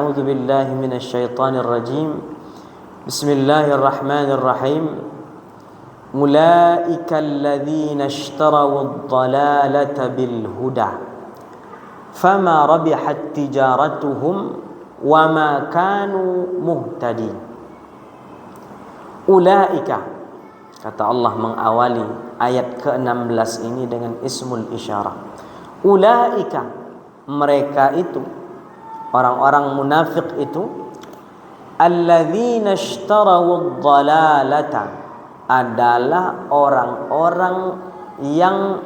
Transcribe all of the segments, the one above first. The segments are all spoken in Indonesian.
A'udzu billahi minasyaitonir rajim. Bismillahirrahmanirrahim. Ulaika alladzina ishtaraw ad-dalalata bil huda fama rabihat tijaratuhum wama kanu muhtadin. Ulaika, kata Allah mengawali ayat ke-16 ini dengan ismul isyarah. Ulaika, mereka itu, orang-orang munafik itu, alladzina ishtaraw ad-dalalata, adalah orang-orang yang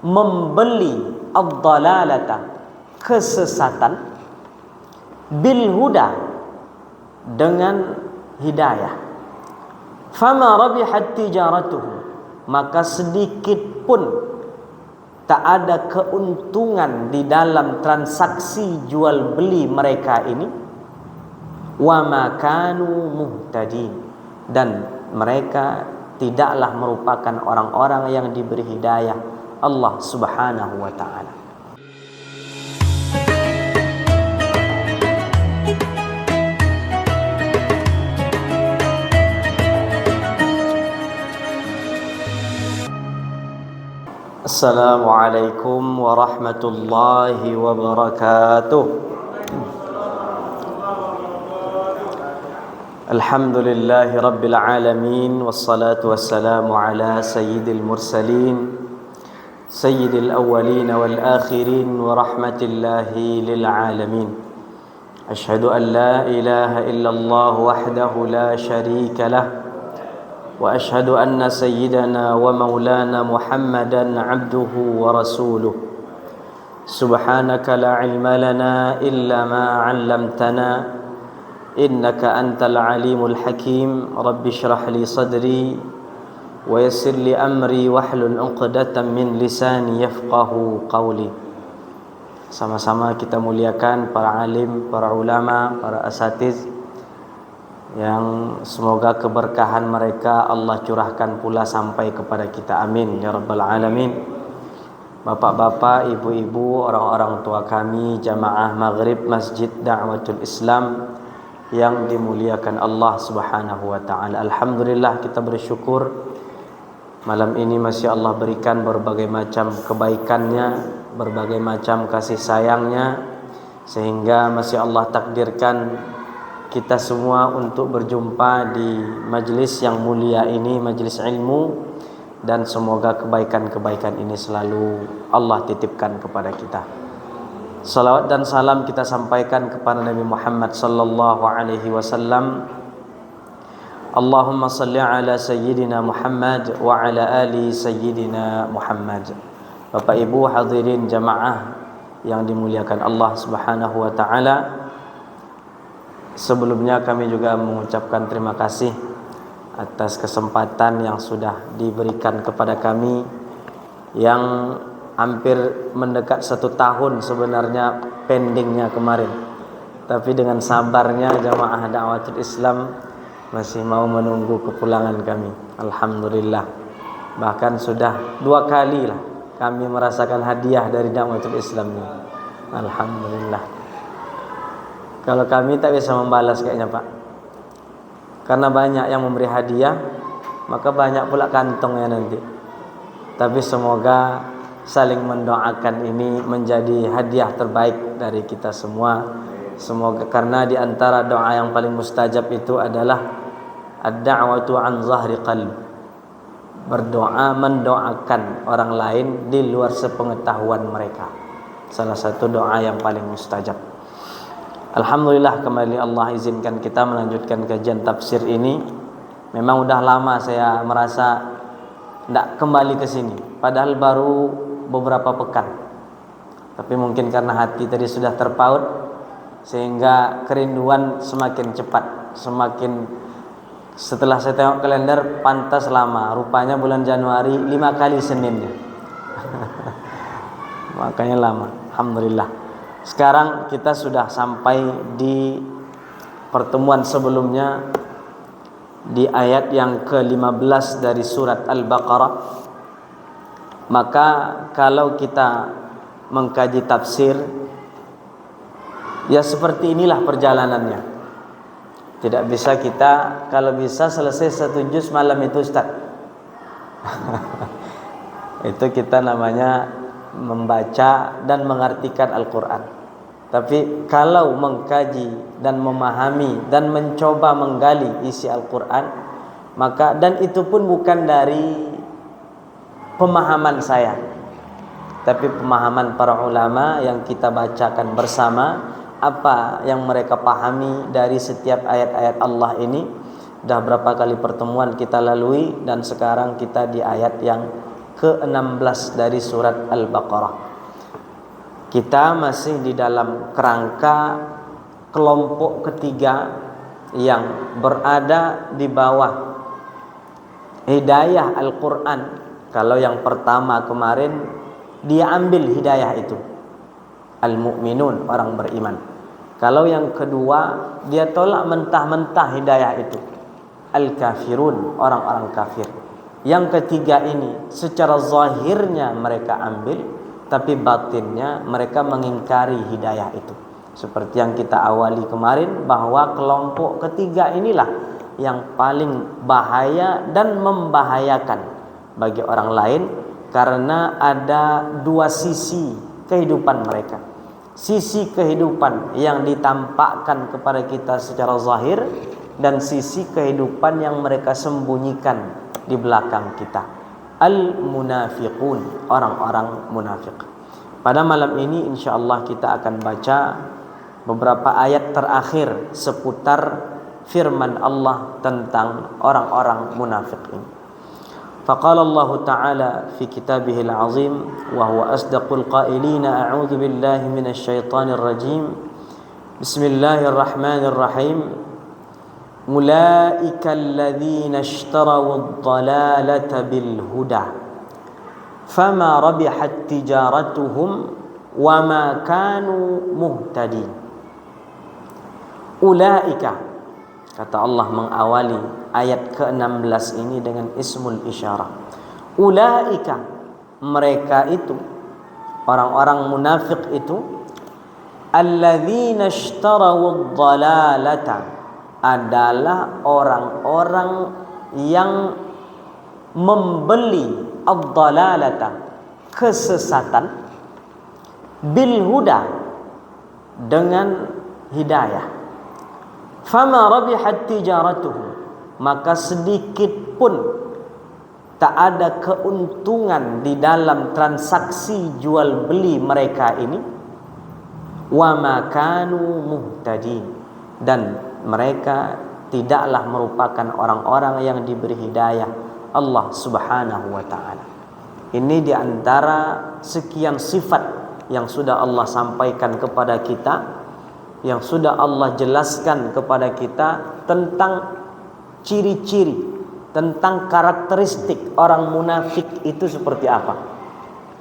membeli ad-dalalata, kesesatan, bil huda, dengan hidayah. Fama rabihat tijaratuhum, maka sedikit pun tak ada keuntungan di dalam transaksi jual beli mereka ini. Wa ma kanu muhtadin, dan mereka tidaklah merupakan orang-orang yang diberi hidayah Allah Subhanahu wa ta'ala. Assalamualaikum warahmatullahi wabarakatuh. Alhamdulillahi rabbil alamin, wassalatu wassalamu ala sayyidil mursalin, sayyidil awwalin wal akhirin, wa rahmatillahi lil alamin. Ashhadu an la ilaha illallah wahdahu la sharika lah, wa ashhadu anna sayyidana wa maulana Muhammadan abduhu wa rasuluh. Subhanaka la ilma lana illa ma 'allamtana innaka antal alimul hakim. Rabbi shrah li sadri wa yassir li amri wahlul 'uqdatam min lisani yafqahu qawli. Sama-sama kita muliakan para alim, para ulama, para asatiz, yang semoga keberkahan mereka Allah curahkan pula sampai kepada kita. Amin ya rabbal alamin. Bapak-bapak, ibu-ibu, orang-orang tua kami, jamaah maghrib Masjid Da'watul Islam yang dimuliakan Allah Subhanahu wa ta'ala. Alhamdulillah, kita bersyukur malam ini masih Allah berikan berbagai macam kebaikannya, berbagai macam kasih sayangnya, sehingga masih Allah takdirkan kita semua untuk berjumpa di majlis yang mulia ini, majlis ilmu, dan semoga kebaikan-kebaikan ini selalu Allah titipkan kepada kita. Salawat dan salam kita sampaikan kepada Nabi Muhammad sallallahu alaihi wasallam. Allahumma salli ala sayyidina Muhammad wa ala ali sayyidina Muhammad. Bapak Ibu hadirin jamaah yang dimuliakan Allah Subhanahu wa taala, sebelumnya kami juga mengucapkan terima kasih atas kesempatan yang sudah diberikan kepada kami, yang hampir mendekat 1 tahun sebenarnya pendingnya kemarin, tapi dengan sabarnya jamaah Da'watul Islam masih mau menunggu kepulangan kami. Alhamdulillah, bahkan sudah 2 kali lah kami merasakan hadiah dari Da'watul Islam ini. Alhamdulillah. Kalau kami tak bisa membalas kayaknya Pak, karena banyak yang memberi hadiah, maka banyak pula kantongnya nanti. Tapi semoga saling mendoakan ini menjadi hadiah terbaik dari kita semua. Semoga, karena di antara doa yang paling mustajab itu adalah ad-da'watu an zahri qalb, berdoa mendoakan orang lain di luar sepengetahuan mereka. Salah satu doa yang paling mustajab. Alhamdulillah, kembali Allah izinkan kita melanjutkan kajian tafsir ini. Memang udah lama saya merasa tidak kembali ke sini, padahal baru beberapa pekan. Tapi mungkin karena hati tadi sudah terpaut, sehingga kerinduan semakin cepat. Semakin setelah saya tengok kalender, pantas lama. Rupanya bulan Januari 5 kali Seninnya. Makanya lama. Alhamdulillah. Sekarang kita sudah sampai di pertemuan sebelumnya di ayat yang ke-15 dari surat Al-Baqarah. Maka kalau kita mengkaji tafsir, Ya seperti inilah perjalanannya. Tidak bisa kita, kalau bisa selesai 1 juz malam itu Ustaz. Itu kita namanya membaca dan mengartikan Al-Quran. Tapi kalau mengkaji dan memahami dan mencoba menggali isi Al-Quran, maka, dan itu pun bukan dari pemahaman saya, tapi pemahaman para ulama yang kita bacakan bersama, apa yang mereka pahami dari setiap ayat-ayat Allah ini. Dah berapa kali pertemuan kita lalui, dan sekarang kita di ayat yang ke-16 dari surat Al-Baqarah. Kita masih di dalam kerangka kelompok ketiga yang berada di bawah hidayah Al-Quran. Kalau yang pertama kemarin dia ambil hidayah itu, Al-Mu'minun, orang beriman. Kalau yang kedua dia tolak mentah-mentah hidayah itu, Al-Kafirun, orang-orang kafir. Yang ketiga ini secara zahirnya mereka ambil, tapi batinnya mereka mengingkari hidayah itu. Seperti yang kita awali kemarin, bahwa kelompok ketiga inilah yang paling bahaya dan membahayakan bagi orang lain, karena ada dua sisi kehidupan mereka. Sisi kehidupan yang ditampakkan kepada kita secara zahir, dan sisi kehidupan yang mereka sembunyikan di belakang kita. Al-munafiqun, orang-orang munafik. Pada malam ini insyaallah kita akan baca beberapa ayat terakhir seputar firman Allah tentang orang-orang munafik ini. Faqala Allah Ta'ala fi kitabihil azim wa huwa asdaqul qailina, a'udzu billahi minasy syaithanir rajim. Bismillahirrahmanirrahim. Ulaika alladzina ishtaraw ad-dalalata bil huda fama rabihat tijaratuhum wama kanu muhtadin. Ulaika, kata Allah mengawali ayat ke-16 ini dengan ismul isyarah. Ulaika, mereka itu, orang-orang munafik itu, alladzina ishtaraw ad-dalalata, adalah orang-orang yang membeli ad-dalalata, kesesatan, bil huda, dengan hidayah. Fama rabihat tijaratuhum, maka sedikit pun tak ada keuntungan di dalam transaksi jual beli mereka ini. Wa ma kanu muhtadin, dan mereka tidaklah merupakan orang-orang yang diberi hidayah Allah Subhanahu wa ta'ala. Ini diantara sekian sifat yang sudah Allah sampaikan kepada kita, yang sudah Allah jelaskan kepada kita tentang ciri-ciri, tentang karakteristik orang munafik itu seperti apa.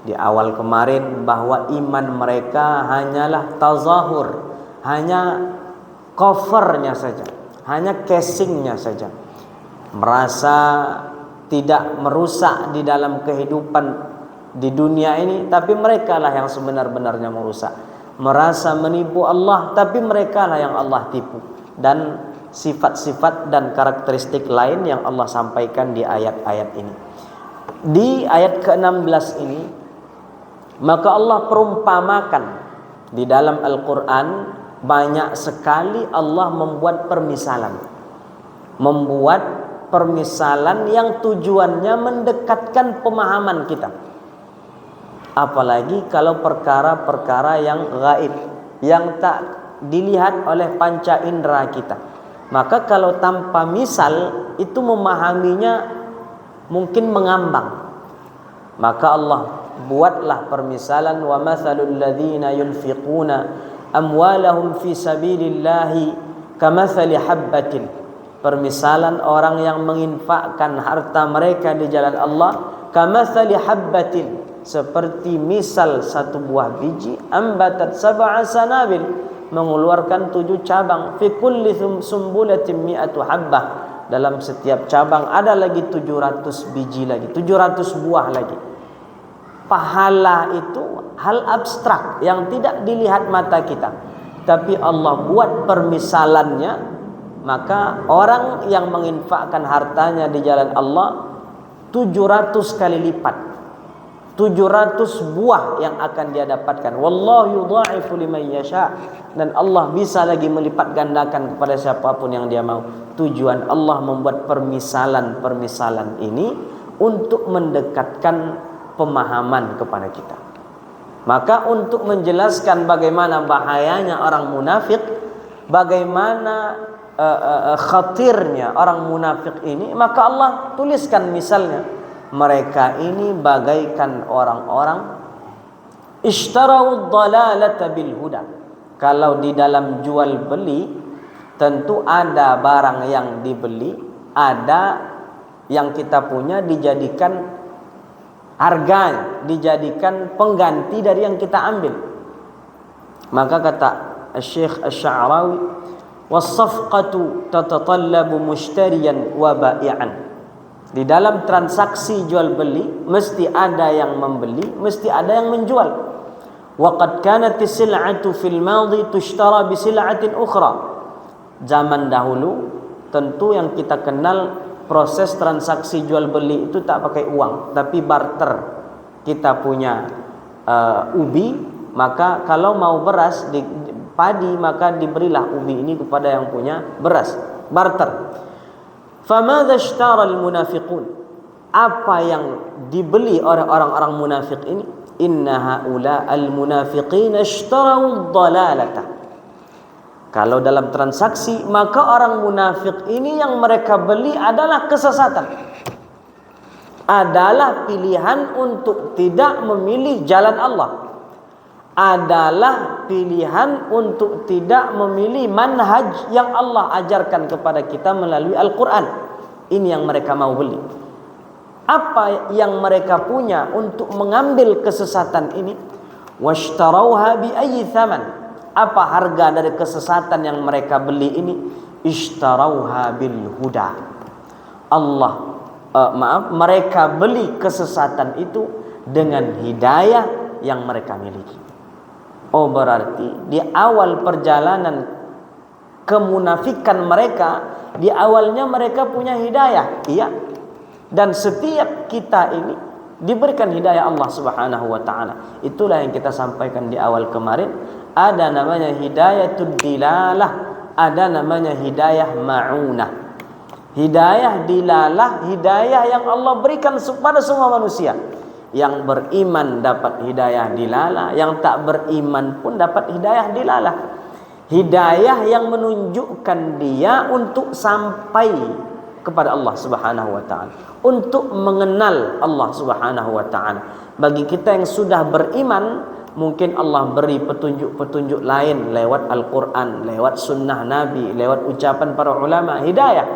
Di awal kemarin bahwa iman mereka hanyalah tazahur, hanya covernya saja, hanya casingnya saja. Merasa tidak merusak di dalam kehidupan di dunia ini, tapi mereka lah yang sebenar-benarnya merusak. Merasa menipu Allah, tapi mereka lah yang Allah tipu. Dan sifat-sifat dan karakteristik lain yang Allah sampaikan di ayat-ayat ini. Di ayat ke-16 ini, maka Allah perumpamakan di dalam Al-Quran. Banyak sekali Allah membuat permisalan, yang tujuannya mendekatkan pemahaman kita. Apalagi kalau perkara-perkara yang gaib, yang tak dilihat oleh panca indera kita. Maka kalau tanpa misal, itu memahaminya mungkin mengambang. Maka Allah buatlah permisalan, wa mathalul ladzina yunfiquna amwalahum fi sabilillahi kamathali habbatin. Permisalan orang yang menginfakkan harta mereka di jalan Allah, kamathali habbatin, seperti misal satu buah biji, ambatat sab'a sanabil, mengeluarkan 7 cabang, fi kulli sumbulatin mi'atu habbah, dalam setiap cabang ada lagi 700 biji lagi, 700 buah lagi. Pahala itu hal abstrak yang tidak dilihat mata kita, tapi Allah buat permisalannya, maka orang yang menginfakkan hartanya di jalan Allah 700 kali lipat, 700 buah yang akan dia dapatkan. Wallahu yudha'ifu liman yasha, dan Allah bisa lagi melipat gandakan kepada siapapun yang dia mau. Tujuan Allah membuat permisalan ini untuk mendekatkan pemahaman kepada kita. Maka untuk menjelaskan bagaimana bahayanya orang munafik, bagaimana khatirnya orang munafik ini, maka Allah tuliskan misalnya, mereka ini bagaikan orang-orang ishtarawud dalalata bil huda. Kalau di dalam jual beli, tentu ada barang yang dibeli, ada yang kita punya dijadikan harganya, dijadikan pengganti dari yang kita ambil. Maka kata Syekh Asy-Sya'rawi, was-safqatu tatatallabu mushtariyan wa ba'i'an. Di dalam transaksi jual beli mesti ada yang membeli, mesti ada yang menjual. Wa qad kanat as-sil'atu fil madhi tushtara bi sil'atin ukhra. Zaman dahulu tentu yang kita kenal proses transaksi jual beli itu tak pakai uang, tapi barter. Kita punya ubi, maka kalau mau beras padi, maka diberilah ubi ini kepada yang punya beras, barter. Famadza ishtara al-munafiqun? Apa yang dibeli oleh orang-orang munafik ini? Inna haula al-munafiqina ishtarau ad-dalalata. Kalau dalam transaksi, maka orang munafik ini yang mereka beli adalah kesesatan, adalah pilihan untuk tidak memilih jalan Allah, adalah pilihan untuk tidak memilih manhaj yang Allah ajarkan kepada kita melalui Al-Quran. Ini yang mereka mau beli. Apa yang mereka punya untuk mengambil kesesatan ini? Washtarauha bi ayyi thaman. Apa harga dari kesesatan yang mereka beli ini? Ishtarauha bil huda. Mereka beli kesesatan itu dengan hidayah yang mereka miliki. Oh, berarti di awal perjalanan kemunafikan mereka, di awalnya mereka punya hidayah. Iya. Dan setiap kita ini diberikan hidayah Allah Subhanahu wa taala. Itulah yang kita sampaikan di awal kemarin. Ada namanya hidayatul dilalah, ada namanya hidayah ma'unah. Hidayah dilalah, hidayah yang Allah berikan kepada semua manusia. Yang beriman dapat hidayah dilalah, yang tak beriman pun dapat hidayah dilalah. Hidayah yang menunjukkan dia untuk sampai kepada Allah Subhanahu wa taala, untuk mengenal Allah Subhanahu wa taala. Bagi kita yang sudah beriman, mungkin Allah beri petunjuk-petunjuk lain lewat Al-Quran, lewat sunnah Nabi, lewat ucapan para ulama, hidayah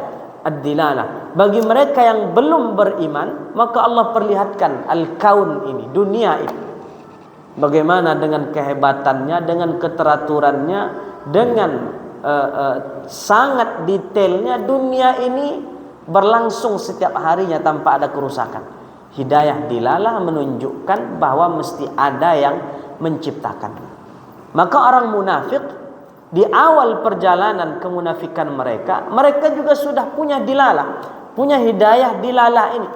ad-dilalah. Bagi mereka yang belum beriman, maka Allah perlihatkan al-kaun ini, dunia ini, bagaimana dengan kehebatannya, dengan keteraturannya, dengan sangat detailnya dunia ini berlangsung setiap harinya tanpa ada kerusakan. Hidayah dilalah menunjukkan bahwa mesti ada yang menciptakan. Maka orang munafik di awal perjalanan kemunafikan mereka juga sudah punya dilalah, punya hidayah dilalah ini.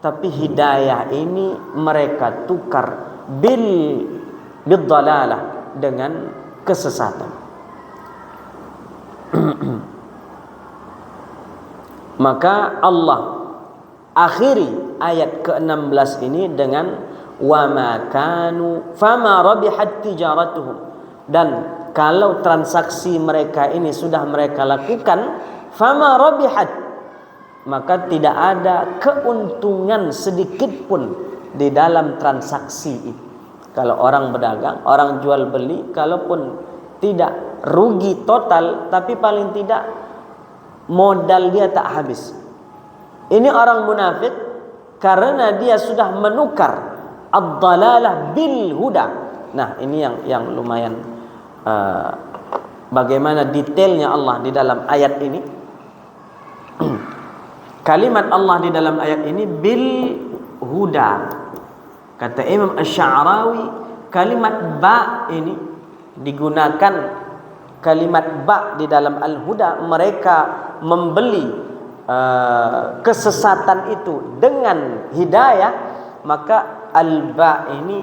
Tapi hidayah ini mereka tukar bid-dalalah, dengan kesesatan. Maka Allah akhiri ayat ke-16 ini dengan wa ma kanu fama rabihat tijaratuhum, dan kalau transaksi mereka ini sudah mereka lakukan, fama rabihat, maka tidak ada keuntungan sedikit pun di dalam transaksi ini. Kalau orang berdagang, orang jual beli, kalaupun tidak rugi total, tapi paling tidak modal dia tak habis. Ini orang munafik karena dia sudah menukar ad-dalalah bil huda. Nah, ini yang lumayan bagaimana detailnya Allah di dalam ayat ini. Kalimat Allah di dalam ayat ini bil huda. Kata Imam Asy-Sya'rawi, kalimat ba ini digunakan kalimat ba di dalam al-huda, mereka membeli kesesatan itu dengan hidayah, maka al-ba ini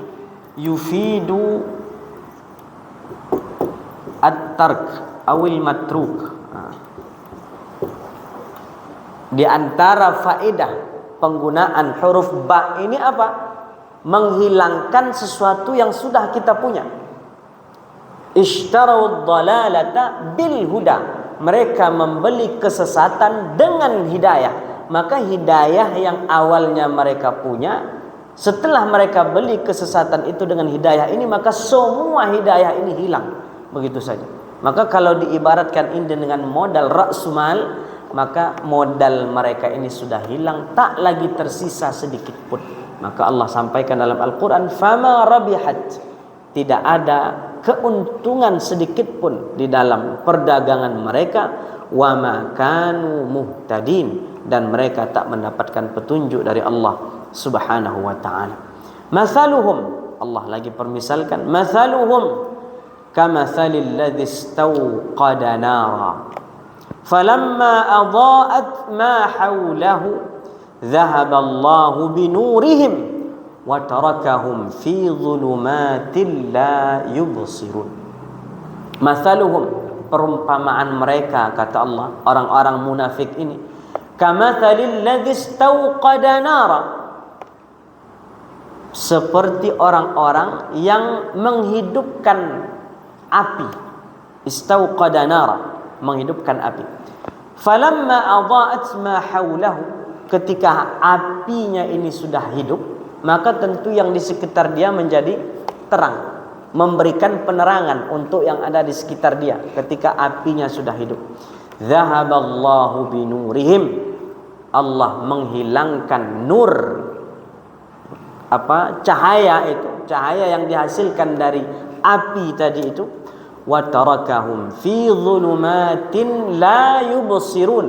yufidu at-tark awil matruk. Di antara faedah penggunaan huruf ba ini apa? Menghilangkan sesuatu yang sudah kita punya. Ishtarau dhalalata bil huda. Mereka membeli kesesatan dengan hidayah. Maka hidayah yang awalnya mereka punya, setelah mereka beli kesesatan itu dengan hidayah ini, maka semua hidayah ini hilang. Begitu saja. Maka kalau diibaratkan ini dengan modal ra'sumal, maka modal mereka ini sudah hilang, tak lagi tersisa sedikit pun. Maka Allah sampaikan dalam Al-Quran, fama rabihat, tidak ada keuntungan sedikit pun di dalam perdagangan mereka, wa ma kanu muhtadin, dan mereka tak mendapatkan petunjuk dari Allah Subhanahu wa taala. Mathaluhum, Allah lagi permisalkan, mathaluhum kamathalil ladzi istawqada nara falamma adaa'at ma hawlahu dhahaba Allahu binurihim wa tarakahum fi dhulumatin la yubsirun. Mathaluhum, perumpamaan mereka, kata Allah, orang-orang munafik ini, kamathalil ladzi istawqada nara, seperti orang-orang yang menghidupkan api. Istawqada nara, menghidupkan api. Falamma adaa'at ma hawlahu, ketika apinya ini sudah hidup, maka tentu yang di sekitar dia menjadi terang, memberikan penerangan untuk yang ada di sekitar dia ketika apinya sudah hidup. Dhahaballahu binurihim, Allah menghilangkan nur, cahaya itu, cahaya yang dihasilkan dari api tadi itu. Wa tarakahum fi dhulumatin la yubsirun,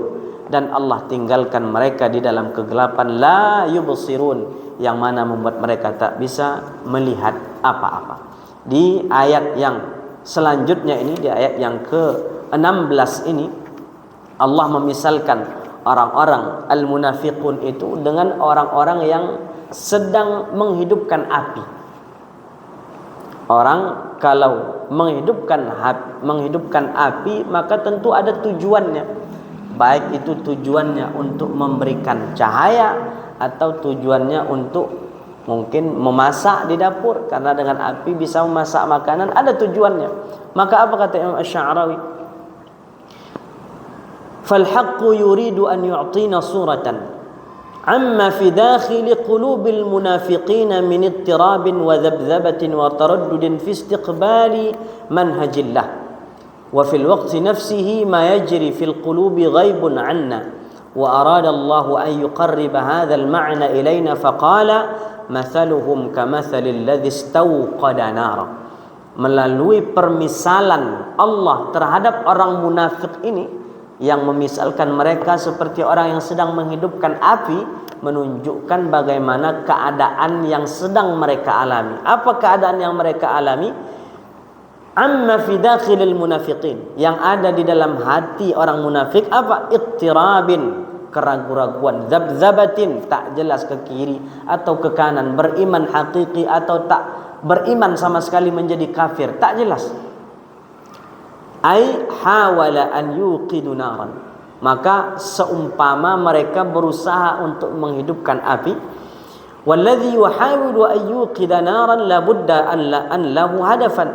dan Allah tinggalkan mereka di dalam kegelapan la yubsirun, yang mana membuat mereka tak bisa melihat apa-apa. Di ayat yang selanjutnya ini, di ayat yang ke-16 ini, Allah memisalkan orang-orang al-munafiqun itu dengan orang-orang yang sedang menghidupkan api. Orang kalau menghidupkan api, maka tentu ada tujuannya. Baik itu tujuannya untuk memberikan cahaya, atau tujuannya untuk mungkin memasak di dapur, karena dengan api bisa memasak makanan, ada tujuannya. Maka apa kata Imam Asy-Sya'rawi? Fal haqqu yuridu an yu'tina suratan amma fi dakhil qulubil munafiqin min ittirabin wa dhabdhabatin wa taraddudin fi istiqbali manhajillah wa fil waqti nafsihi ma yajri fil qulubi ghaibun 'anna wa arada Allah an yuqarriba hadha al ma'na ilayna faqala mathaluhum kamathalil ladzi istawqada nara. Melalui permisalan Allah terhadap orang munafik ini, yang memisalkan mereka seperti orang yang sedang menghidupkan api, menunjukkan bagaimana keadaan yang sedang mereka alami. Apa keadaan yang mereka alami? Amma fi dakhilil munafiqin, yang ada di dalam hati orang munafik apa? Ittirabin, keraguan-raguan, dzabdzabatin, tak jelas ke kiri atau ke kanan, beriman hakiki atau tak beriman sama sekali, menjadi kafir, tak jelas. Ai hawala an yuqidu naran, maka seumpama mereka berusaha untuk menghidupkan api. Walladzi yuhawilu an yuqida naran la budda an lahu hadafan,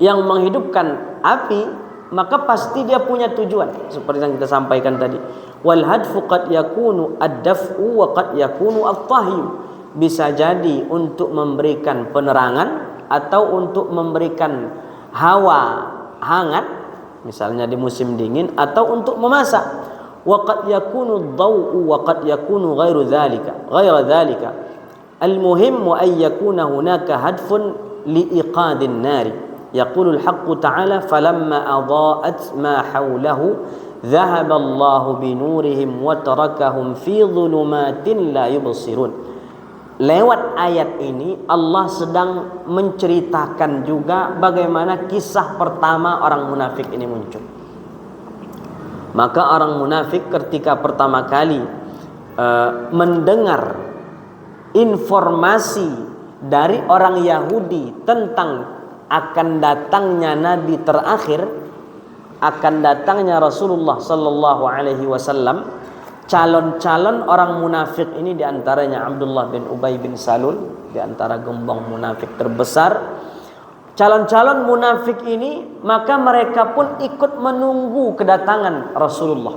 yang menghidupkan api maka pasti dia punya tujuan, seperti yang kita sampaikan tadi. Wal hadfu qad yakunu ad-daf'u wa qad yakunu at-tahyu, bisa jadi untuk memberikan penerangan atau untuk memberikan hawa hangat, misalnya di musim dingin, atau untuk memasak. Wa qad yakunu ad-daw'u wa qad yakunu ghairu dzalika. Al-muhimmu an yakuna hunaka hadfun liiqadin nari. Yaqulu al-haqqu ta'ala falamma adaa'at ma hawlahu dhahaba Allahu binurihim wa tarakahum fi dhulumatin la yubsirun. lewat ayat ini Allah sedang menceritakan juga bagaimana kisah pertama orang munafik ini muncul. Maka orang munafik ketika pertama kali mendengar informasi dari orang Yahudi tentang akan datangnya Nabi terakhir, akan datangnya Rasulullah sallallahu alaihi wasallam, calon-calon orang munafik ini diantaranya Abdullah bin Ubay bin Salul, diantara gembong munafik terbesar. Calon-calon munafik ini, maka mereka pun ikut menunggu kedatangan Rasulullah.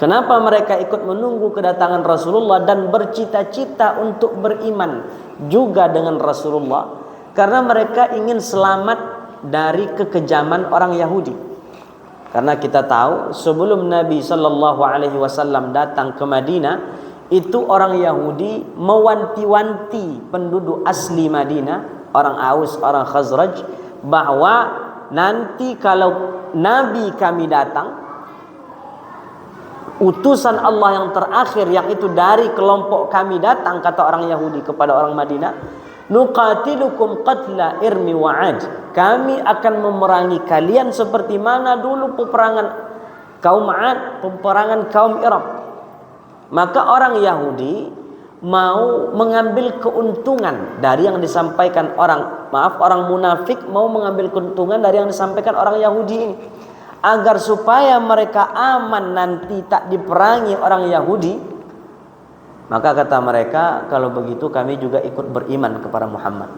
Kenapa mereka ikut menunggu kedatangan Rasulullah dan bercita-cita untuk beriman juga dengan Rasulullah? Karena mereka ingin selamat dari kekejaman orang Yahudi. Karena kita tahu sebelum Nabi sallallahu alaihi wasallam datang ke Madinah, itu orang Yahudi mewanti-wanti penduduk asli Madinah, orang Aus, orang Khazraj, bahwa nanti kalau Nabi kami datang, utusan Allah yang terakhir yang itu dari kelompok kami datang, kata orang Yahudi kepada orang Madinah, nuqatilukum qatla irmi wa'ad, kami akan memerangi kalian seperti mana dulu peperangan kaum 'Ad, peperangan kaum Iram. Maka orang Yahudi mau mengambil keuntungan dari yang disampaikan orang munafik mau mengambil keuntungan dari yang disampaikan orang Yahudi ini, agar supaya mereka aman nanti tak diperangi orang Yahudi. Maka kata mereka, kalau begitu kami juga ikut beriman kepada Muhammad,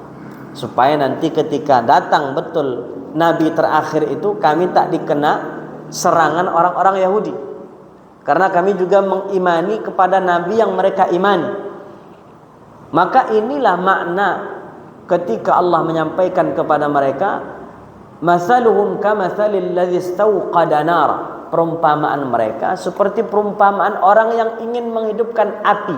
supaya nanti ketika datang betul Nabi terakhir itu kami tak dikena serangan orang-orang Yahudi, karena kami juga mengimani kepada Nabi yang mereka imani. Maka inilah makna ketika Allah menyampaikan kepada mereka, masaluhum kamatsalil ladzi istauqada nara, perumpamaan mereka seperti perumpamaan orang yang ingin menghidupkan api.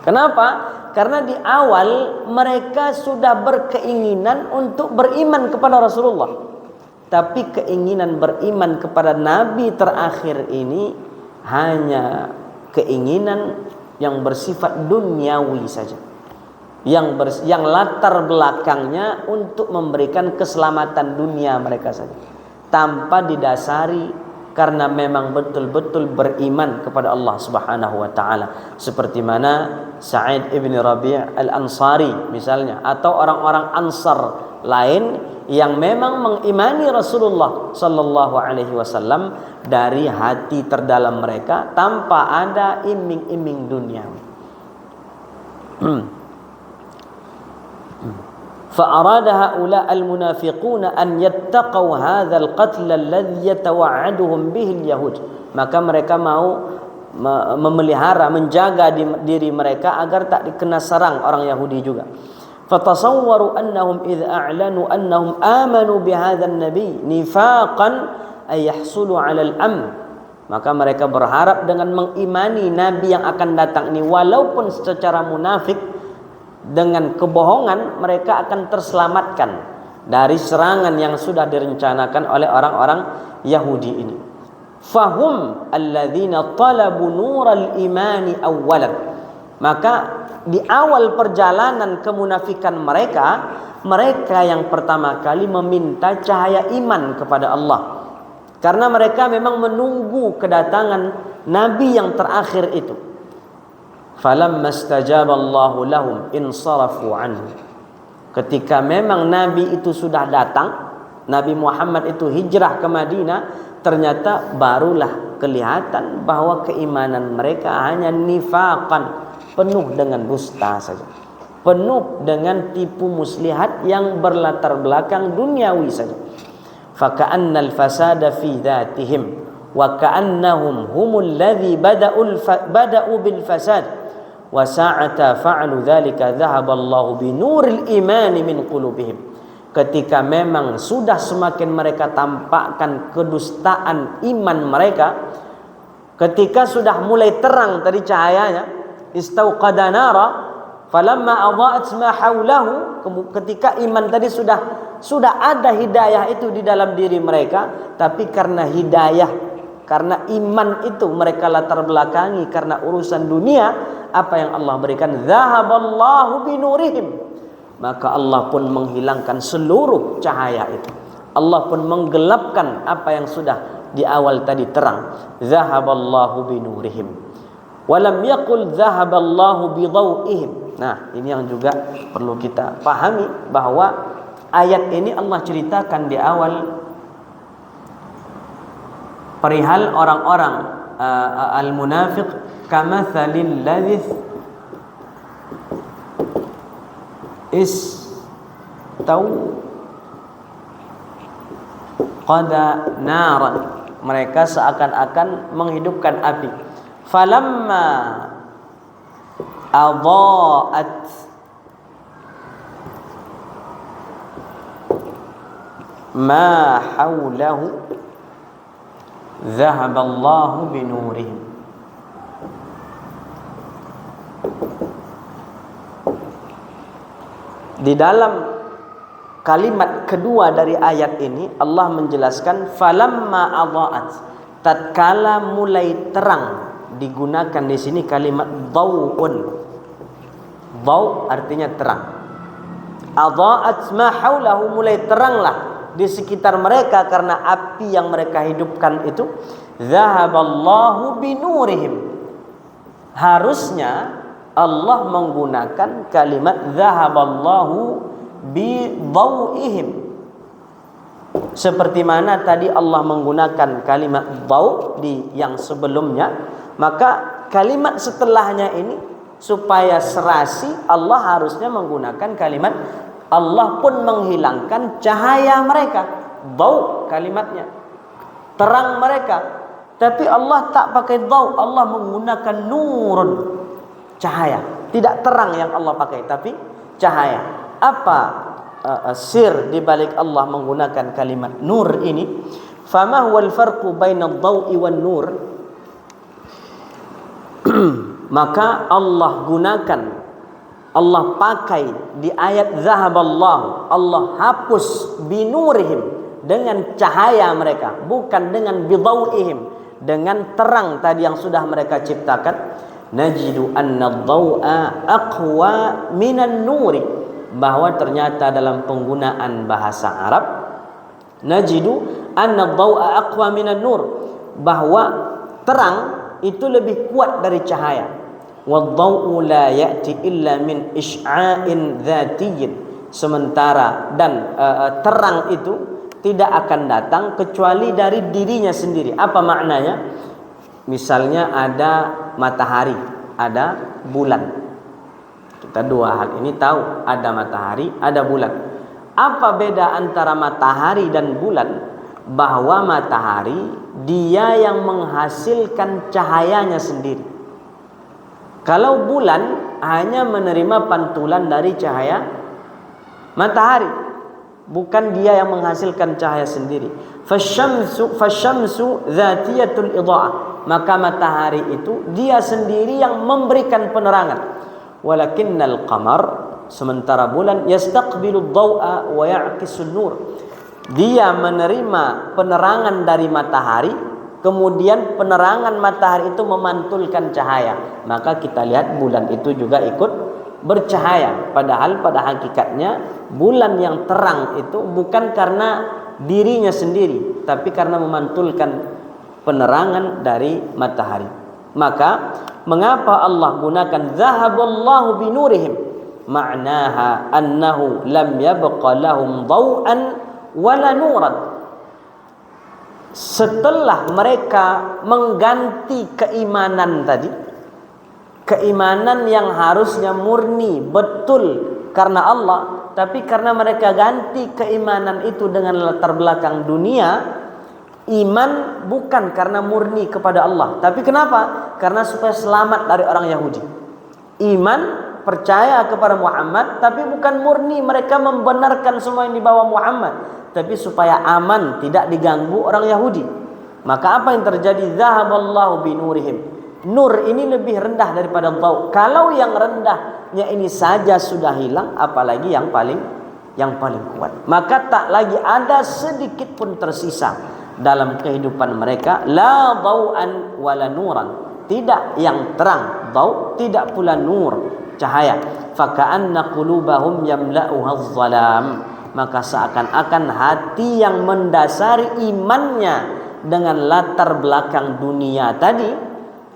Kenapa? Karena di awal mereka sudah berkeinginan untuk beriman kepada Rasulullah, tapi keinginan beriman kepada Nabi terakhir ini hanya keinginan yang bersifat duniawi saja, yang latar belakangnya untuk memberikan keselamatan dunia mereka saja, tanpa didasari karena memang betul-betul beriman kepada Allah Subhanahu wa taala, seperti mana Sa'id ibn Rabi' al-Ansari misalnya, atau orang-orang Ansar lain yang memang mengimani Rasulullah sallallahu alaihi wasallam dari hati terdalam mereka tanpa ada iming-iming duniawi. فأراد هؤلاء المنافقون أن يتقوا هذا القتل الذي يتوعدهم به اليهود. Maka mereka mau memelihara, menjaga diri mereka agar tak dikena serang orang Yahudi juga. فتصوروا أنهم إذ أعلنوا أنهم آمنوا بهذا النبي نفاقا أي يحصلوا على الأمن. Maka mereka berharap dengan mengimani Nabi yang akan datang ini, walaupun secara munafik, dengan kebohongan mereka akan terselamatkan dari serangan yang sudah direncanakan oleh orang-orang Yahudi ini. Fahum alladzina talabu nural imani awwalan. Maka di awal perjalanan kemunafikan mereka yang pertama kali meminta cahaya iman kepada Allah, karena mereka memang menunggu kedatangan Nabi yang terakhir itu. Falamma istajaba Allahu lahum insarafu anhu. Ketika memang Nabi itu sudah datang, Nabi Muhammad itu hijrah ke Madinah, ternyata barulah kelihatan bahwa keimanan mereka hanya nifaqan, penuh dengan dusta saja, penuh dengan tipu muslihat yang berlatar belakang duniawi saja. Faka'annal fasada fi dzatihim wa ka'annahum humul ladzi bada'u bil fasad wa sa'ata fa'alu dzalika dhahaballahu binuril imani min qulubihim. Ketika memang sudah semakin mereka tampakkan kedustaan iman mereka, ketika sudah mulai terang tadi cahayanya, istauqada nara falamma adha'at ma haulahu, ketika iman tadi sudah ada hidayah itu di dalam diri mereka, tapi karena hidayah Karena iman itu mereka latar belakangi karena urusan dunia. Apa yang Allah berikan, zahaballahu binurihim, maka Allah pun menghilangkan seluruh cahaya itu. Allah pun menggelapkan apa yang sudah di awal tadi terang. Zahaballahu binurihim walam yaqul zahaballahu bidawihim. Nah, ini yang juga perlu kita pahami, bahwa ayat ini Allah ceritakan di awal perihal orang-orang al-munafiq, kamathalil ladzi qada naran. Mereka seakan-akan menghidupkan api. Falamma adha'at ma hawlahu zahaballahu binurihim. Di dalam kalimat kedua dari ayat ini Allah menjelaskan falamma adha'at, tatkala mulai terang. Digunakan di sini kalimat dhaw'un. Dhaw' artinya terang. Adha'at ma haulahu, mulai teranglah di sekitar mereka karena api yang mereka hidupkan itu. Zahaballahu binurihim. Harusnya Allah menggunakan kalimat zahaballahu bidawihim, seperti mana tadi Allah menggunakan kalimat daw di yang sebelumnya, maka kalimat setelahnya ini supaya serasi Allah harusnya menggunakan kalimat Allah pun menghilangkan cahaya mereka. Daw kalimatnya, terang mereka. Tapi Allah tak pakai daw, Allah menggunakan nurun, cahaya. Tidak terang yang Allah pakai, tapi cahaya. Apa sir di balik Allah menggunakan kalimat nur ini? Fama huwal farqu bainad daw'i wan nur? Maka Allah gunakan, Allah pakai di ayat zahaballahu, Allah hapus binurihim, dengan cahaya mereka, bukan dengan bidawihim, dengan terang tadi yang sudah mereka ciptakan. Najidu anna ad-daw'a aqwa minan nuri, bahwa ternyata dalam penggunaan bahasa Arab, najidu anna ad-daw'a aqwa minan nur, bahwa terang itu lebih kuat dari cahaya. Wad-daw'u la ya'ti illa min isy'a'in dzatiyyin, sementara dan terang itu tidak akan datang kecuali dari dirinya sendiri. Apa maknanya? Misalnya ada matahari, ada bulan. Kita dua hal ini tahu, ada matahari, ada bulan. Apa beda antara matahari dan bulan? Bahwa matahari dia yang menghasilkan cahayanya sendiri. Kalau bulan hanya menerima pantulan dari cahaya matahari, bukan dia yang menghasilkan cahaya sendiri. Fasyamsu dzatiyatul idha'ah, maka matahari itu dia sendiri yang memberikan penerangan. Walakinnal qamar, sementara bulan, yastaqbilu ad-daw'a wa ya'kisu an-nur, dia menerima penerangan dari matahari, kemudian penerangan matahari itu memantulkan cahaya. Maka kita lihat bulan itu juga ikut bercahaya, padahal pada hakikatnya bulan yang terang itu bukan karena dirinya sendiri, tapi karena memantulkan penerangan dari matahari. Maka mengapa Allah gunakan zahaballahu binurihim? Ma'naha annahu lam yabqa lahum daw'an wala nuran. Setelah mereka mengganti keimanan tadi, keimanan yang harusnya murni betul karena Allah, tapi karena mereka ganti keimanan itu dengan latar belakang dunia. Iman bukan karena murni kepada Allah, tapi kenapa? Karena supaya selamat dari orang Yahudi. Iman percaya kepada Muhammad, tapi bukan murni mereka membenarkan semua yang dibawa Muhammad, tapi supaya aman, tidak diganggu orang Yahudi. Maka apa yang terjadi? Zahaballahu binurihim. Nur ini lebih rendah daripada dhaw. Kalau yang rendahnya ini saja sudah hilang, apalagi yang paling kuat. Maka tak lagi ada sedikit pun tersisa dalam kehidupan mereka, la dhau'an wala nuran, tidak yang terang, dhau, tidak pula nur, cahaya. Faka'anna qulubahum yamla'uha adh-dhalam, maka seakan-akan hati yang mendasari imannya dengan latar belakang dunia tadi,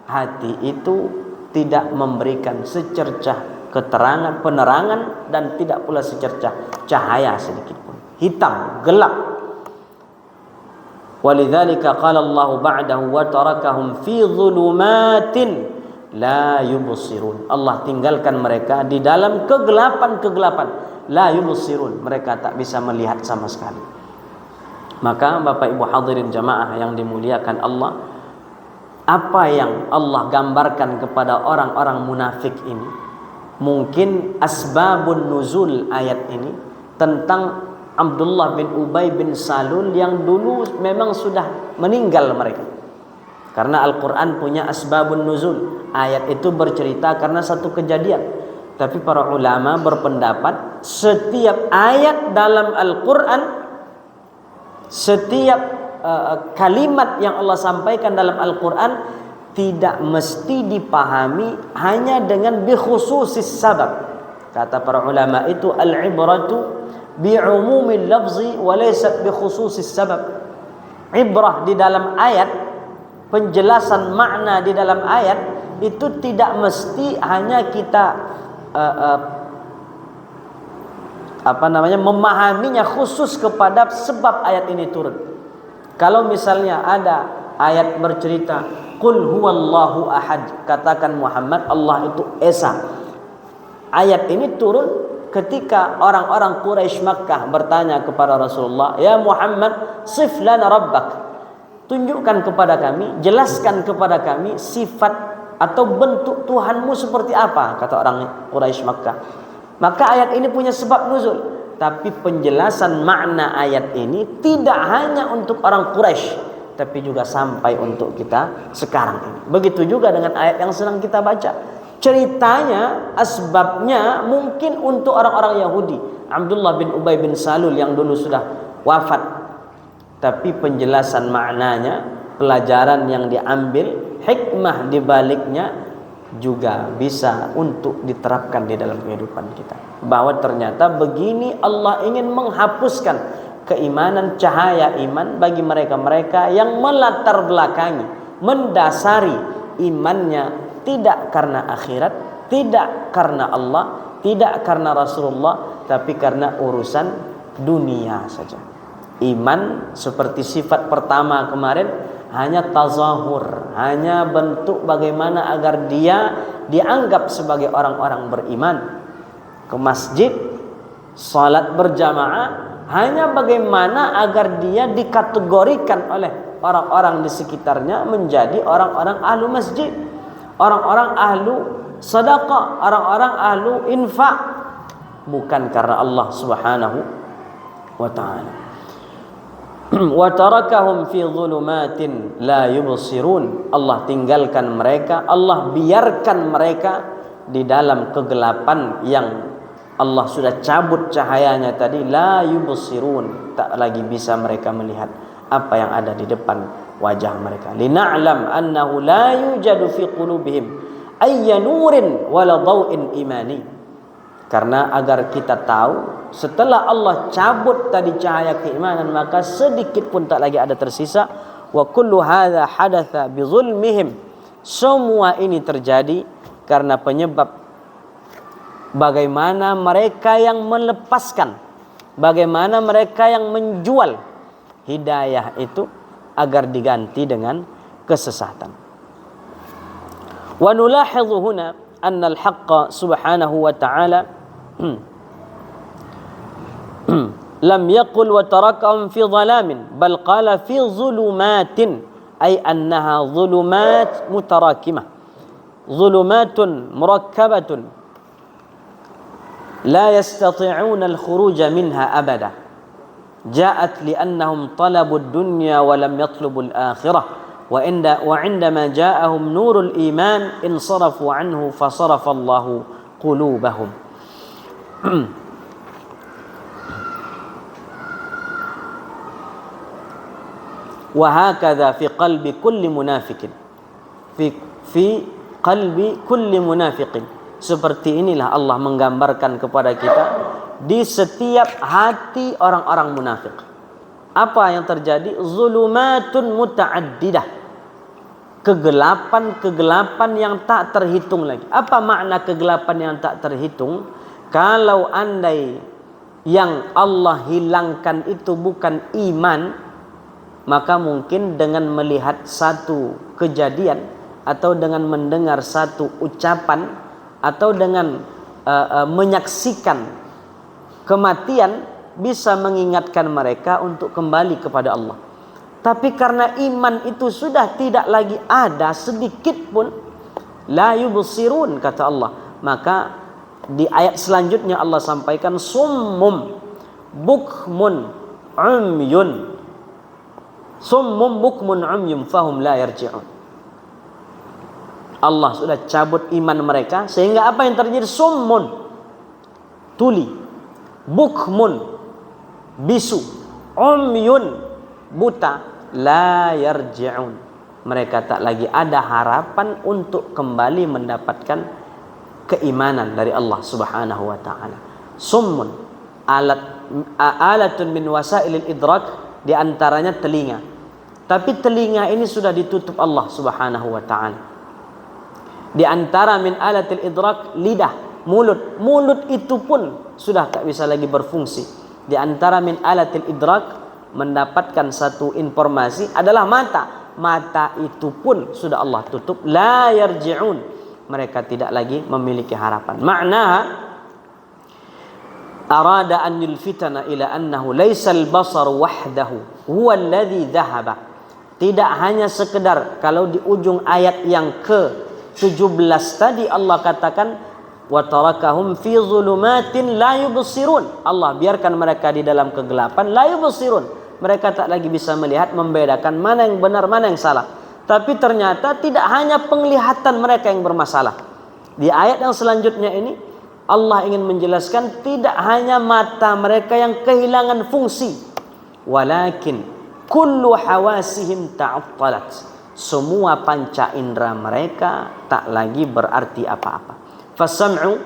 hati itu tidak memberikan secercah keterangan, penerangan, dan tidak pula secercah cahaya sedikit pun. Hitam, gelap. Walidzalika qala Allah ba'dahu wa tarakahum fi dhulumatin la yubsirun. Allah tinggalkan mereka di dalam kegelapan-kegelapan. La yubsirun, mereka tak bisa melihat sama sekali. Maka Bapak Ibu hadirin jamaah yang dimuliakan Allah, apa yang Allah gambarkan kepada orang-orang munafik ini, mungkin asbabun nuzul ayat ini tentang Abdullah bin Ubay bin Salul yang dulu memang sudah meninggal mereka. Karena Al-Quran punya asbabun nuzul. Ayat itu bercerita karena satu kejadian. Tapi para ulama berpendapat setiap ayat dalam Al-Quran, setiap kalimat yang Allah sampaikan dalam Al-Quran tidak mesti dipahami hanya dengan bikhususis sabab. Kata para ulama itu al-ibratu bi'umumil lafzi wa laysat bikhususis sabab. Ibrah di dalam ayat, penjelasan makna di dalam ayat itu tidak mesti hanya kita memahaminya khusus kepada sebab ayat ini turun. Kalau misalnya ada ayat bercerita qul huwallahu ahad, katakan Muhammad Allah itu esa. Ayat ini turun ketika orang-orang Quraisy Makkah bertanya kepada Rasulullah, "Ya Muhammad, sif lana rabbak." Tunjukkan kepada kami, jelaskan kepada kami sifat atau bentuk Tuhanmu seperti apa, kata orang Quraisy Makkah. Maka ayat ini punya sebab nuzul, tapi penjelasan makna ayat ini tidak hanya untuk orang Quraisy, tapi juga sampai untuk kita sekarang ini. Begitu juga dengan ayat yang sedang kita baca. Ceritanya, asbabnya mungkin untuk orang-orang Yahudi, Abdullah bin Ubay bin Salul yang dulu sudah wafat. Tapi penjelasan maknanya, pelajaran yang diambil, hikmah di baliknya juga bisa untuk diterapkan di dalam kehidupan kita. Bahwa ternyata begini Allah ingin menghapuskan keimanan, cahaya iman bagi mereka-mereka yang melatar belakangi, mendasari imannya tidak karena akhirat, tidak karena Allah, tidak karena Rasulullah, tapi karena urusan dunia saja. Iman seperti sifat pertama kemarin hanya tazahur, hanya bentuk bagaimana agar dia dianggap sebagai orang-orang beriman. Ke masjid, salat berjamaah, hanya bagaimana agar dia dikategorikan oleh orang-orang di sekitarnya menjadi orang-orang ahlu masjid, orang-orang ahlu sedekah, orang-orang ahlu infak, bukan karena Allah Subhanahu wa taala. Wa tarakahum fi dhulumatin la yubsirun. Allah tinggalkan mereka, Allah biarkan mereka di dalam kegelapan yang Allah sudah cabut cahayanya tadi, la yubsirun, tak lagi bisa mereka melihat apa yang ada di depan wajah mereka. Lina'lam annahu la yujadu fi qulubihim ayya nurin wala dhau'in imani. Karena agar kita tahu setelah Allah cabut tadi cahaya keimanan, maka sedikit pun tak lagi ada tersisa. Wa kullu hadza hadatha bi zulmihim. Semua ini terjadi karena penyebab bagaimana mereka yang melepaskan, bagaimana mereka yang menjual hidayah itu agar diganti dengan kesesatan. Wa nulahidhu huna anna al-haqqa subhanahu wa ta'ala lam yaqul wa tarakahum fi dhalamin bal qala fi dhulumatin, ay annaha dhulumat mutarakimah, dhulumatun murakkabatun la yastati'una al-khuruj minha abada. Ja'at li'annahum talabu ad-dunya wa lam yatlubu al-akhirah wa indama ja'ahum nurul iman insarafu anhu fasarafa Allahu qulubahum. Wa hakadha fi qalbi kulli munafiqin. Fi qalbi kulli munafiqin. Seperti inilah Allah menggambarkan kepada kita di setiap hati orang-orang munafik. Apa yang terjadi? Zulumatun muta'addidah. Kegelapan-kegelapan yang tak terhitung lagi. Apa makna kegelapan yang tak terhitung? Kalau andai yang Allah hilangkan itu bukan iman, maka mungkin dengan melihat satu kejadian atau dengan mendengar satu ucapan atau dengan menyaksikan kematian bisa mengingatkan mereka untuk kembali kepada Allah. Tapi karena iman itu sudah tidak lagi ada sedikit pun, la yubsirun kata Allah, maka di ayat selanjutnya Allah sampaikan summum bukmun umyun. Summum bukmun umyun fahum la yarji'un. Allah sudah cabut iman mereka sehingga apa yang terjadi? Summun, tuli, bukmun, bisu, umyun, buta, la yarji'un. Mereka tak lagi ada harapan untuk kembali mendapatkan keimanan dari Allah Subhanahu wa taala. Summun, alatun min wasailil idrak, di antaranya telinga. Tapi telinga ini sudah ditutup Allah Subhanahu wa taala. Di antara min alatil idrak lidah, mulut. Mulut itu pun sudah tak bisa lagi berfungsi. Di antara min alatil idrak mendapatkan satu informasi adalah mata. Mata itu pun sudah Allah tutup. La yarji'un. Mereka tidak lagi memiliki harapan. Maknaha arada an yulfitana ila annahu laysa al-basar wahdahu huwa alladhi dhahaba. Tidak hanya sekedar kalau di ujung ayat yang ke-17 tadi Allah katakan wa tarakahum fi zulumatin la yubsirun. Allah biarkan mereka di dalam kegelapan la yubsirun. Mereka tak lagi bisa melihat, membedakan mana yang benar, mana yang salah. Tapi ternyata tidak hanya penglihatan mereka yang bermasalah. Di ayat yang selanjutnya ini Allah ingin menjelaskan tidak hanya mata mereka yang kehilangan fungsi, walakin kullu hawasihim ta'attalat. Semua panca indera mereka tak lagi berarti apa-apa. Fasam'u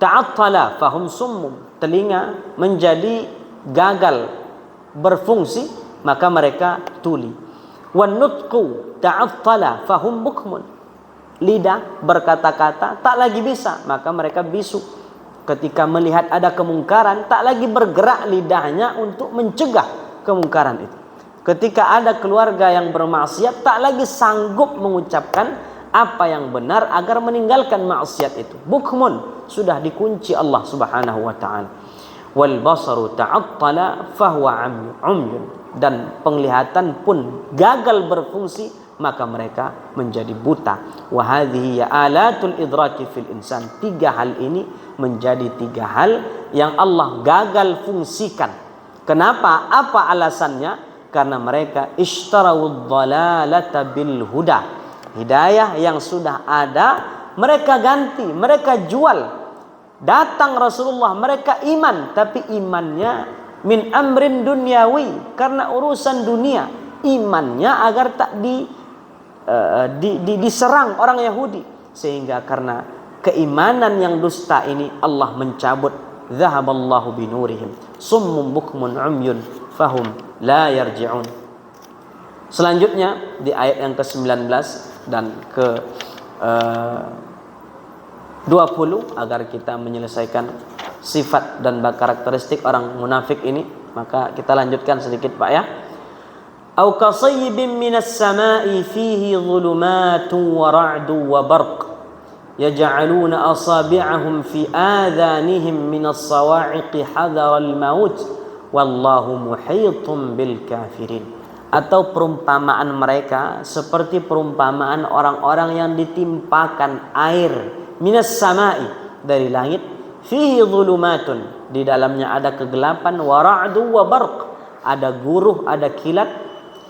ta'attala fahum summum. Telinga menjadi gagal berfungsi, maka mereka tuli. Wan nutqu ta'attala fahum bukmun. Lidah berkata-kata tak lagi bisa, maka mereka bisu. Ketika melihat ada kemungkaran, tak lagi bergerak lidahnya untuk mencegah kemungkaran itu. Ketika ada keluarga yang bermaksiat, tak lagi sanggup mengucapkan apa yang benar agar meninggalkan maksiat itu. Bukmun, sudah dikunci Allah Subhanahu wa taala. Wal basaru ta'attala fahuwa umyun. Dan penglihatan pun gagal berfungsi, maka mereka menjadi buta. Wa hadhihi alatul idraki fil insan. 3 hal ini menjadi 3 hal yang Allah gagal fungsikan. Kenapa? Apa alasannya? Karena mereka ishtarawud dhalalata bil huda. Hidayah yang sudah ada mereka ganti, mereka jual. Datang Rasulullah, mereka iman, tapi imannya min amrin dunyawi, karena urusan dunia. Imannya agar tak diserang orang Yahudi, sehingga karena keimanan yang dusta ini Allah mencabut. Zahaballahu binurihim summum bukmun umyun fahum la yarji'un. Selanjutnya di ayat yang ke-19 dan ke-20, agar kita menyelesaikan sifat dan karakteristik orang munafik ini, maka kita lanjutkan sedikit Pak ya. Au kasayyibin minas sama'i fihi dhulumatun wa ra'dun wa barq yaj'aluna asabi'ahum fi adhanihim minas sawa'iqi hadaral maut wallahu muhitun bil kafirin. Atau perumpamaan mereka seperti perumpamaan orang-orang yang ditimpakan air minas sama'i, dari langit, fihi dhulumatun, di dalamnya ada kegelapan, wa ra'du wa barq, ada guruh, ada kilat,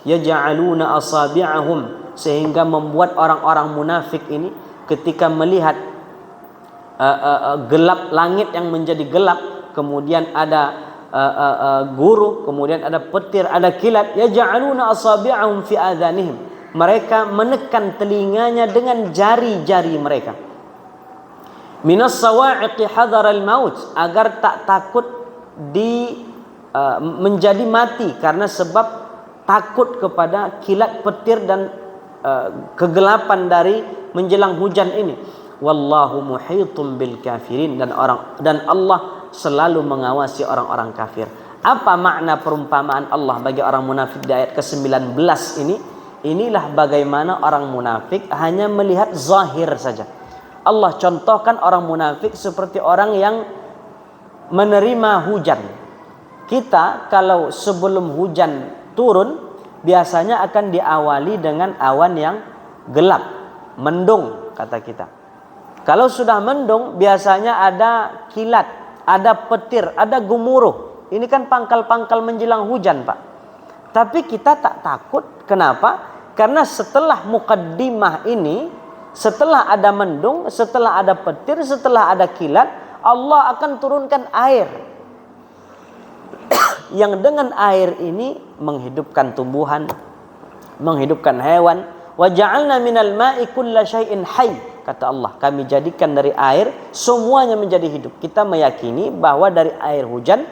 yaj'aluna asabi'ahum, sehingga membuat orang-orang munafik ini ketika melihat gelap, langit yang menjadi gelap, kemudian ada guru, kemudian ada petir, ada kilat. Yaj'aluna asabi'ahum fi adhanihim. Mereka menekan telinganya dengan jari-jari mereka. Minas sawa'iqi hadaral maut, agar tak takut menjadi mati karena sebab takut kepada kilat, petir dan kegelapan dari menjelang hujan ini. Wallahu muhitum bil kafirin, dan Allah selalu mengawasi orang-orang kafir. Apa makna perumpamaan Allah bagi orang munafik di ayat ke-19 ini? Inilah bagaimana orang munafik hanya melihat zahir saja. Allah contohkan orang munafik seperti orang yang menerima hujan. Kita kalau sebelum hujan turun biasanya akan diawali dengan awan yang gelap, mendung kata kita. Kalau sudah mendung biasanya ada kilat, ada petir, ada gemuruh. Ini kan pangkal-pangkal menjelang hujan, Pak. Tapi kita tak takut. Kenapa? Karena setelah mukaddimah ini, setelah ada mendung, setelah ada petir, setelah ada kilat, Allah akan turunkan air. Yang dengan air ini menghidupkan tumbuhan, menghidupkan hewan. Wa ja'alna minal ma'i kulla syai'in hayy, kata Allah, kami jadikan dari air semuanya menjadi hidup. Kita meyakini bahwa dari air hujan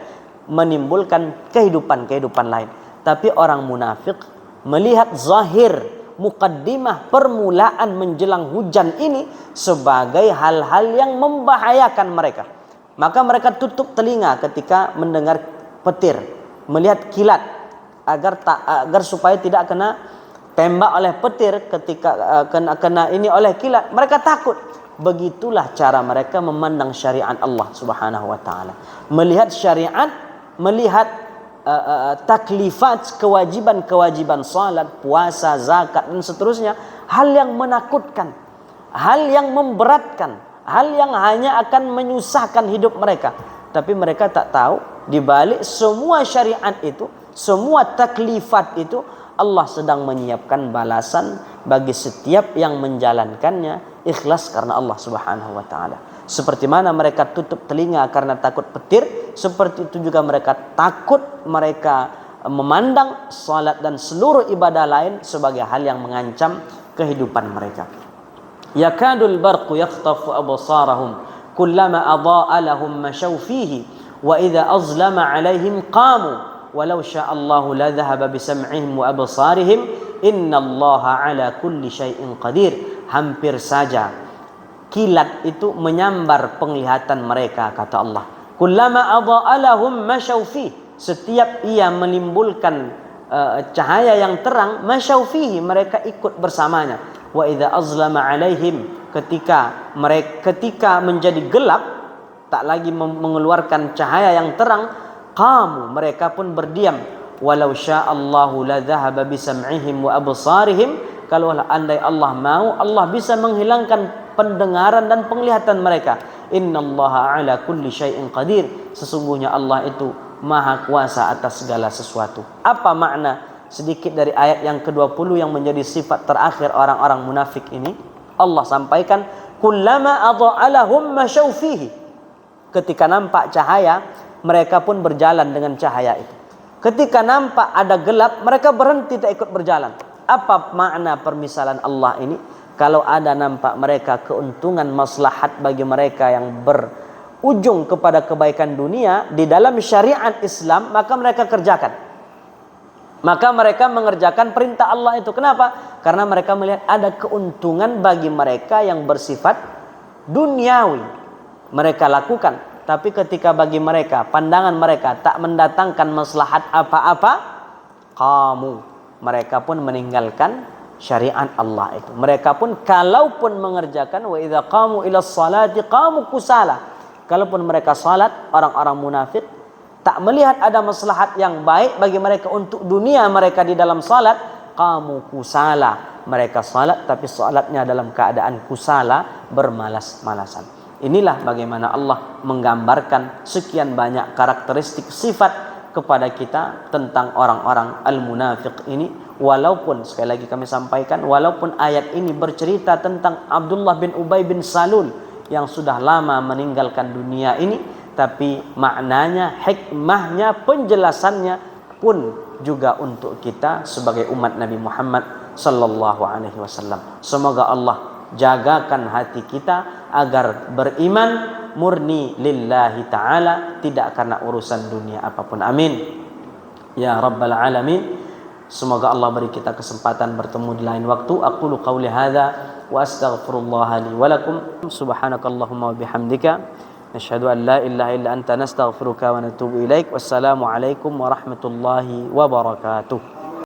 menimbulkan kehidupan lain. Tapi orang munafik melihat zahir, mukaddimah, permulaan menjelang hujan ini sebagai hal-hal yang membahayakan mereka. Maka mereka tutup telinga ketika mendengar petir, melihat kilat, agar supaya tidak kena tembak oleh petir, ketika kena ini oleh kilat, mereka takut. Begitulah cara mereka memandang syariat Allah Subhanahu wa taala. Melihat syariat, melihat taklifat, kewajiban salat, puasa, zakat dan seterusnya, hal yang menakutkan, hal yang memberatkan, hal yang hanya akan menyusahkan hidup mereka. Tapi mereka tak tahu di balik semua syariat itu, semua taklifat itu, Allah sedang menyiapkan balasan bagi setiap yang menjalankannya ikhlas karena Allah Subhanahu wa taala. Seperti mana mereka tutup telinga karena takut petir, seperti itu juga mereka takut, mereka memandang salat dan seluruh ibadah lain sebagai hal yang mengancam kehidupan mereka. Yakadul barqu yakhtafu absarahum kullama adha'a lahum mashaw fihi wa idza azlama 'alaihim qamu walau sya'allahu la dhahaba bisam'ihim wa absarihim innallaha 'ala kulli syai'in qadir. Hampir saja kilat itu menyambar penglihatan mereka, kata Allah. Kullama adha'a lahum mashaw fihi, setiap ia menimbulkan cahaya yang terang, masyaw fihi, mereka ikut bersamanya. Wa idza azlama 'alaihim, ketika menjadi gelap, tak lagi mengeluarkan cahaya yang terang, qamu, mereka pun berdiam. Walau sya'allahu la dhahaba bisam'ihim wa absarihim, kalau andai Allah mau, Allah bisa menghilangkan pendengaran dan penglihatan mereka. Innallaha 'ala kulli syai'in qadir, sesungguhnya Allah itu maha kuasa atas segala sesuatu. Apa makna sedikit dari ayat yang ke-20 yang menjadi sifat terakhir orang-orang munafik ini? Allah sampaikan, kullama adha'a lahum masyaw fihi, ketika nampak cahaya, mereka pun berjalan dengan cahaya itu. Ketika nampak ada gelap, mereka berhenti, tak ikut berjalan. Apa makna permisalan Allah ini? Kalau ada nampak mereka keuntungan, maslahat bagi mereka yang berujung kepada kebaikan dunia di dalam syariat Islam, maka mereka kerjakan. Maka mereka mengerjakan perintah Allah itu. Kenapa? Karena mereka melihat ada keuntungan bagi mereka yang bersifat duniawi, mereka lakukan. Tapi ketika bagi mereka, pandangan mereka tak mendatangkan maslahat apa-apa, mereka pun meninggalkan syariat Allah itu. Mereka pun kalaupun mengerjakan, wa idza qamu ila sholati qamu kusala, kalaupun mereka salat, orang-orang munafik tak melihat ada maslahat yang baik bagi mereka untuk dunia mereka di dalam salat, qamu kusala, mereka salat tapi salatnya dalam keadaan kusala, bermalas-malasan. Inilah bagaimana Allah menggambarkan sekian banyak karakteristik sifat kepada kita tentang orang-orang al-munafiq ini. Walaupun sekali lagi kami sampaikan, walaupun ayat ini bercerita tentang Abdullah bin Ubay bin Salul yang sudah lama meninggalkan dunia ini, tapi maknanya, hikmahnya, penjelasannya pun juga untuk kita sebagai umat Nabi Muhammad sallallahu alaihi wasallam. Semoga Allah jagakan hati kita agar beriman murni lillahi ta'ala, tidak karena urusan dunia apapun. Amin ya rabbal alamin. Semoga Allah beri kita kesempatan bertemu di lain waktu. Aqulu qawli hadza wa astaghfirullah li wa lakum. Subhanakallahumma wa bihamdika nashhadu an la ilaha illa anta nastaghfiruka wa natubu ilaik. Wassalamu alaikum warahmatullahi wabarakatuh.